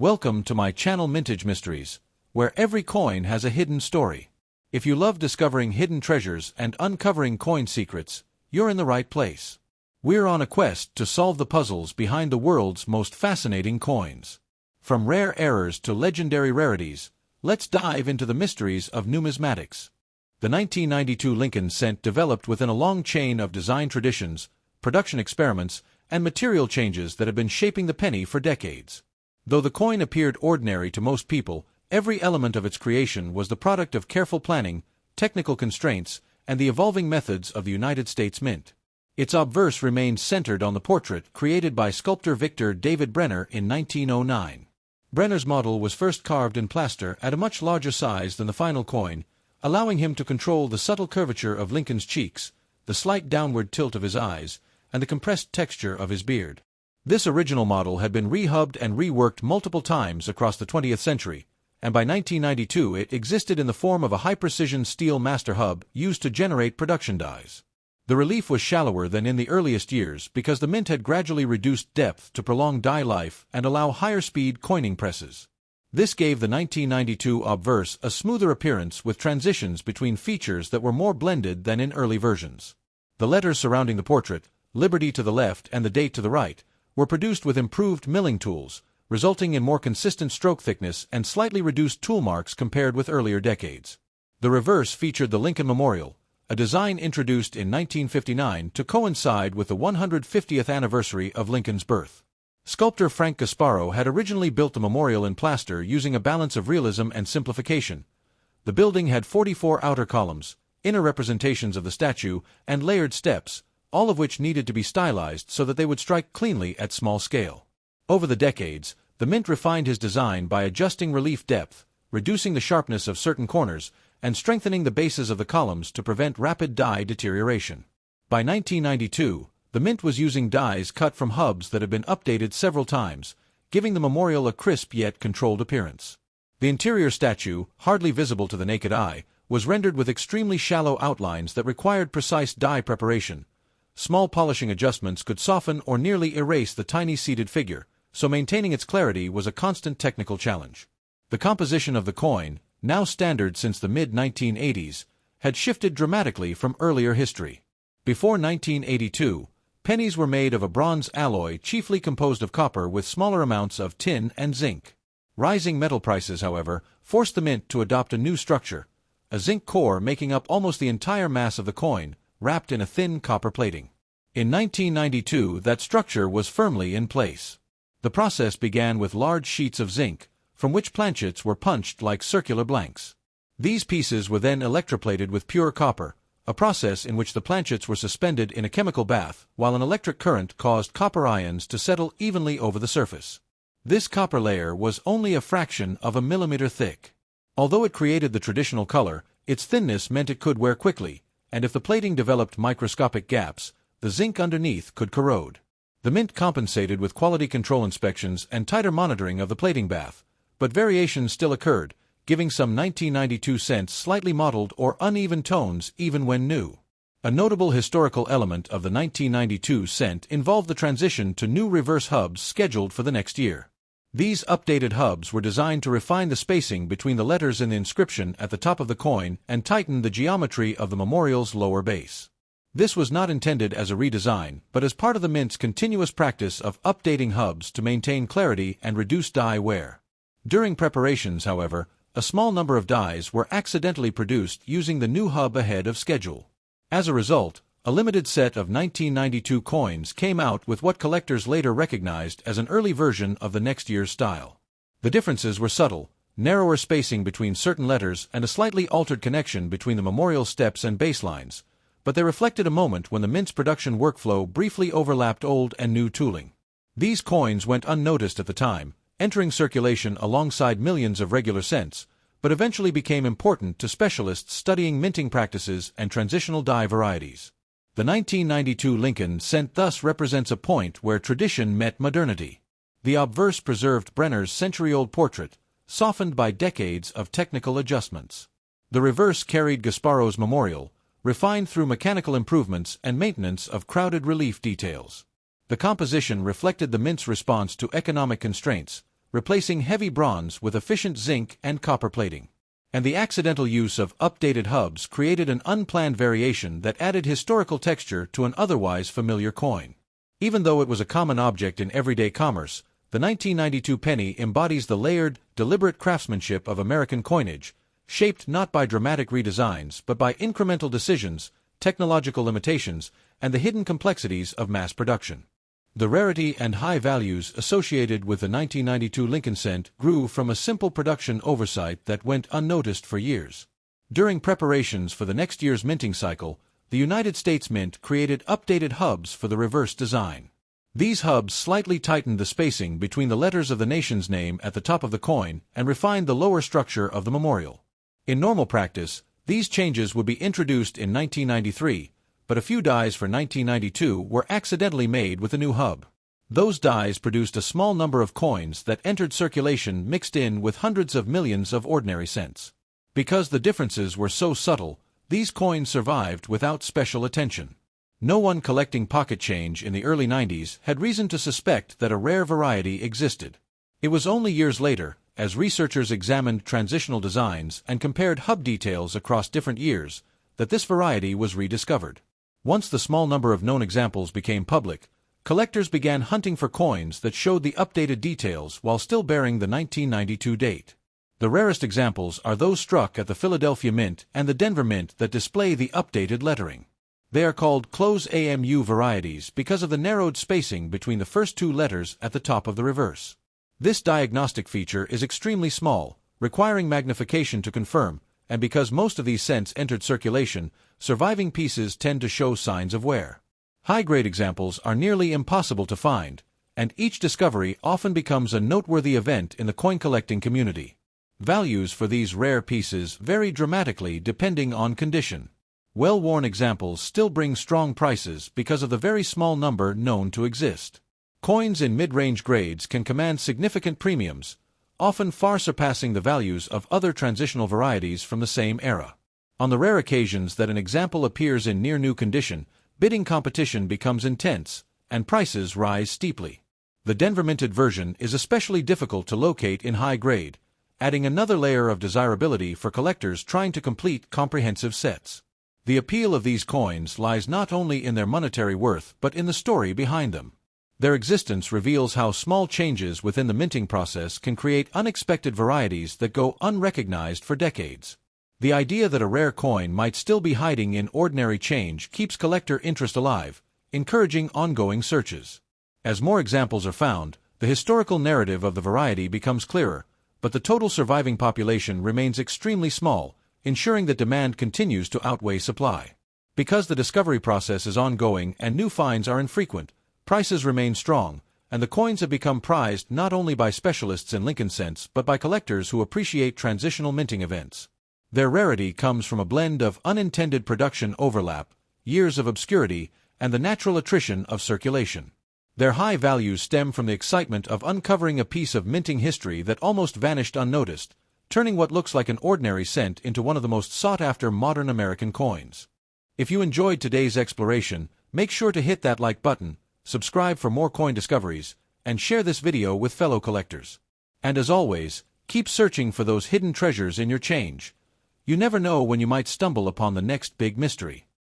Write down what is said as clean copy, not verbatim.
Welcome to my channel Mintage Mysteries, where every coin has a hidden story. If you love discovering hidden treasures and uncovering coin secrets, you're in the right place. We're on a quest to solve the puzzles behind the world's most fascinating coins. From rare errors to legendary rarities, let's dive into the mysteries of numismatics. The 1992 Lincoln cent developed within a long chain of design traditions, production experiments, and material changes that have been shaping the penny for decades. Though the coin appeared ordinary to most people, every element of its creation was the product of careful planning, technical constraints, and the evolving methods of the United States Mint. Its obverse remained centered on the portrait created by sculptor Victor David Brenner in 1909. Brenner's model was first carved in plaster at a much larger size than the final coin, allowing him to control the subtle curvature of Lincoln's cheeks, the slight downward tilt of his eyes, and the compressed texture of his beard. This original model had been rehubbed and reworked multiple times across the 20th century, and by 1992 it existed in the form of a high-precision steel master hub used to generate production dies. The relief was shallower than in the earliest years because the mint had gradually reduced depth to prolong die life and allow higher-speed coining presses. This gave the 1992 obverse a smoother appearance with transitions between features that were more blended than in early versions. The letters surrounding the portrait, Liberty to the left and the date to the right, were produced with improved milling tools, resulting in more consistent stroke thickness and slightly reduced tool marks compared with earlier decades. The reverse featured the Lincoln Memorial, a design introduced in 1959 to coincide with the 150th anniversary of Lincoln's birth. Sculptor Frank Gasparo had originally built the memorial in plaster using a balance of realism and simplification. The building had 44 outer columns, inner representations of the statue, and layered steps, all of which needed to be stylized so that they would strike cleanly at small scale. Over the decades, the Mint refined his design by adjusting relief depth, reducing the sharpness of certain corners, and strengthening the bases of the columns to prevent rapid die deterioration. By 1992, the Mint was using dies cut from hubs that had been updated several times, giving the memorial a crisp yet controlled appearance. The interior statue, hardly visible to the naked eye, was rendered with extremely shallow outlines that required precise die preparation. Small polishing adjustments could soften or nearly erase the tiny seated figure, so maintaining its clarity was a constant technical challenge. The composition of the coin, now standard since the mid-1980s, had shifted dramatically from earlier history. Before 1982, pennies were made of a bronze alloy chiefly composed of copper with smaller amounts of tin and zinc. Rising metal prices, however, forced the Mint to adopt a new structure, a zinc core making up almost the entire mass of the coin, wrapped in a thin copper plating. In 1992, that structure was firmly in place. The process began with large sheets of zinc, from which planchets were punched like circular blanks. These pieces were then electroplated with pure copper, a process in which the planchets were suspended in a chemical bath while an electric current caused copper ions to settle evenly over the surface. This copper layer was only a fraction of a millimeter thick. Although it created the traditional color, its thinness meant it could wear quickly, and if the plating developed microscopic gaps, the zinc underneath could corrode. The Mint compensated with quality control inspections and tighter monitoring of the plating bath, but variations still occurred, giving some 1992 cents slightly mottled or uneven tones even when new. A notable historical element of the 1992 cent involved the transition to new reverse hubs scheduled for the next year. These updated hubs were designed to refine the spacing between the letters in the inscription at the top of the coin and tighten the geometry of the memorial's lower base. This was not intended as a redesign, but as part of the Mint's continuous practice of updating hubs to maintain clarity and reduce die wear. During preparations, however, a small number of dies were accidentally produced using the new hub ahead of schedule. As a result, a limited set of 1992 coins came out with what collectors later recognized as an early version of the next year's style. The differences were subtle, narrower spacing between certain letters and a slightly altered connection between the memorial steps and baselines, but they reflected a moment when the Mint's production workflow briefly overlapped old and new tooling. These coins went unnoticed at the time, entering circulation alongside millions of regular cents, but eventually became important to specialists studying minting practices and transitional die varieties. The 1992 Lincoln cent thus represents a point where tradition met modernity. The obverse preserved Brenner's century-old portrait, softened by decades of technical adjustments. The reverse carried Gasparo's memorial, refined through mechanical improvements and maintenance of crowded relief details. The composition reflected the Mint's response to economic constraints, replacing heavy bronze with efficient zinc and copper plating. And the accidental use of updated hubs created an unplanned variation that added historical texture to an otherwise familiar coin. Even though it was a common object in everyday commerce, the 1992 penny embodies the layered, deliberate craftsmanship of American coinage, shaped not by dramatic redesigns but by incremental decisions, technological limitations, and the hidden complexities of mass production. The rarity and high values associated with the 1992 Lincoln cent grew from a simple production oversight that went unnoticed for years. During preparations for the next year's minting cycle, the United States Mint created updated hubs for the reverse design. These hubs slightly tightened the spacing between the letters of the nation's name at the top of the coin and refined the lower structure of the memorial. In normal practice, these changes would be introduced in 1993, but a few dies for 1992 were accidentally made with the new hub. Those dies produced a small number of coins that entered circulation mixed in with hundreds of millions of ordinary cents. Because the differences were so subtle, these coins survived without special attention. No one collecting pocket change in the early 90s had reason to suspect that a rare variety existed. It was only years later, as researchers examined transitional designs and compared hub details across different years, that this variety was rediscovered. Once the small number of known examples became public, collectors began hunting for coins that showed the updated details while still bearing the 1992 date. The rarest examples are those struck at the Philadelphia Mint and the Denver Mint that display the updated lettering. They are called close-AMU varieties because of the narrowed spacing between the first two letters at the top of the reverse. This diagnostic feature is extremely small, requiring magnification to confirm, and because most of these cents entered circulation, surviving pieces tend to show signs of wear. High-grade examples are nearly impossible to find, and each discovery often becomes a noteworthy event in the coin collecting community. Values for these rare pieces vary dramatically depending on condition. Well-worn examples still bring strong prices because of the very small number known to exist. Coins in mid-range grades can command significant premiums, often far surpassing the values of other transitional varieties from the same era. On the rare occasions that an example appears in near-new condition, bidding competition becomes intense, and prices rise steeply. The Denver-minted version is especially difficult to locate in high grade, adding another layer of desirability for collectors trying to complete comprehensive sets. The appeal of these coins lies not only in their monetary worth but in the story behind them. Their existence reveals how small changes within the minting process can create unexpected varieties that go unrecognized for decades. The idea that a rare coin might still be hiding in ordinary change keeps collector interest alive, encouraging ongoing searches. As more examples are found, the historical narrative of the variety becomes clearer, but the total surviving population remains extremely small, ensuring that demand continues to outweigh supply. Because the discovery process is ongoing and new finds are infrequent, prices remain strong, and the coins have become prized not only by specialists in Lincoln cents but by collectors who appreciate transitional minting events. Their rarity comes from a blend of unintended production overlap, years of obscurity, and the natural attrition of circulation. Their high values stem from the excitement of uncovering a piece of minting history that almost vanished unnoticed, turning what looks like an ordinary cent into one of the most sought-after modern American coins. If you enjoyed today's exploration, make sure to hit that like button, subscribe for more coin discoveries, and share this video with fellow collectors. And as always, keep searching for those hidden treasures in your change. You never know when you might stumble upon the next big mystery.